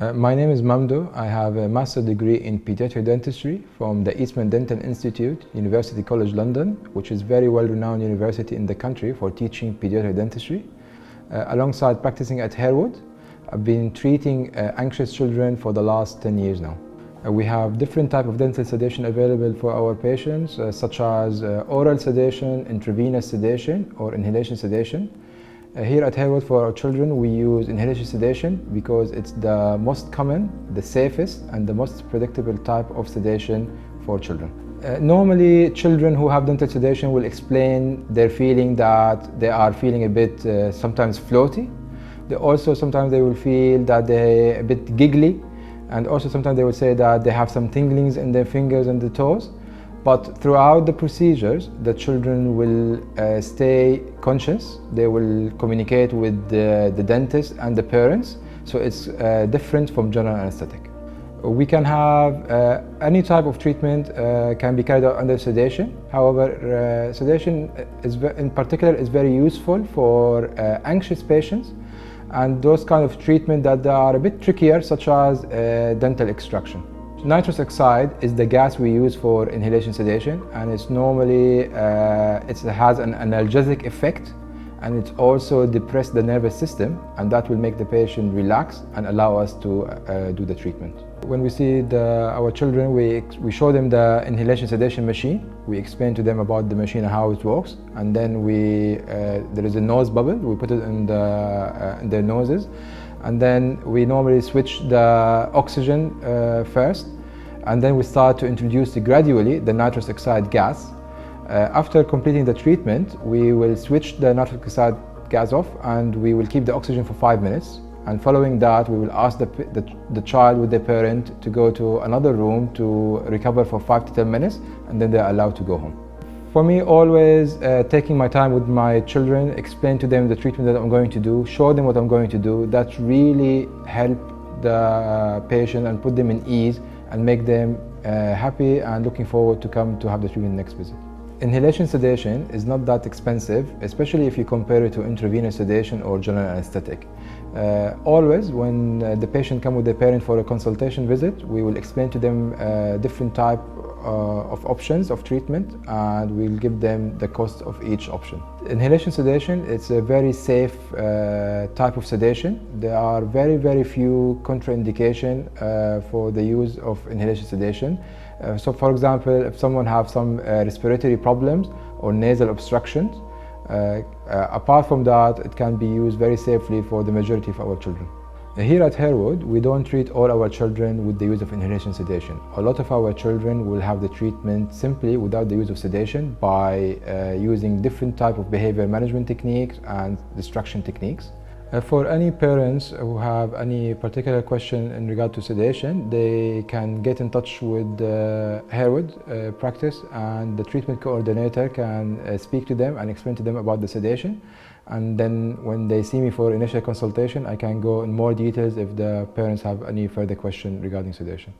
My name is Mamdo. I have a master's degree in pediatric dentistry from the Eastman Dental Institute, University College London, which is a very well-renowned university in the country for teaching pediatric dentistry. Alongside practicing at Harewood, I've been treating anxious children for the last 10 years now. We have different types of dental sedation available for our patients, such as oral sedation, intravenous sedation, or inhalation sedation. Here at Harewood, for our children, we use inhalation sedation because it's the most common, the safest, and the most predictable type of sedation for children. Normally, children who have dental sedation will explain their feeling that they are feeling a bit sometimes floaty. Sometimes they will feel that they're a bit giggly, and also sometimes they will say that they have some tinglings in their fingers and the toes. But throughout the procedures, the children will stay conscious. They will communicate with the dentist and the parents. So it's different from general anesthetic. We can have any type of treatment can be carried out under sedation. However, sedation in particular is very useful for anxious patients and those kind of treatment that are a bit trickier, such as dental extraction. Nitrous oxide is the gas we use for inhalation sedation, and it's normally it has an analgesic effect, and it also depresses the nervous system, and that will make the patient relax and allow us to do the treatment. When we see our children, we show them the inhalation sedation machine. We explain to them about the machine and how it works, and then there is a nose bubble. We put it in their noses. And then we normally switch the oxygen first, and then we start to introduce gradually the nitrous oxide gas. After completing the treatment, we will switch the nitrous oxide gas off, and we will keep the oxygen for 5 minutes. And following that, we will ask the child with the parent to go to another room to recover for 5 to 10 minutes, and then they're allowed to go home. For me, always taking my time with my children, explain to them the treatment that I'm going to do, show them what I'm going to do, that really help the patient and put them in ease and make them happy and looking forward to come to have the treatment next visit. Inhalation sedation is not that expensive, especially if you compare it to intravenous sedation or general anesthetic. Always, when the patient comes with their parent for a consultation visit, we will explain to them different type of options of treatment, and we'll give them the cost of each option. Inhalation sedation, it's a very safe type of sedation. There are very few contraindications for the use of inhalation sedation. So for example, if someone has some respiratory problems or nasal obstructions, apart from that, it can be used very safely for the majority of our children. Here at Harewood, we don't treat all our children with the use of inhalation sedation. A lot of our children will have the treatment simply without the use of sedation by using different type of behavior management techniques and distraction techniques. For any parents who have any particular question in regard to sedation, they can get in touch with Harewood practice, and the treatment coordinator can speak to them and explain to them about the sedation. And then when they see me for initial consultation, I can go in more details if the parents have any further question regarding sedation.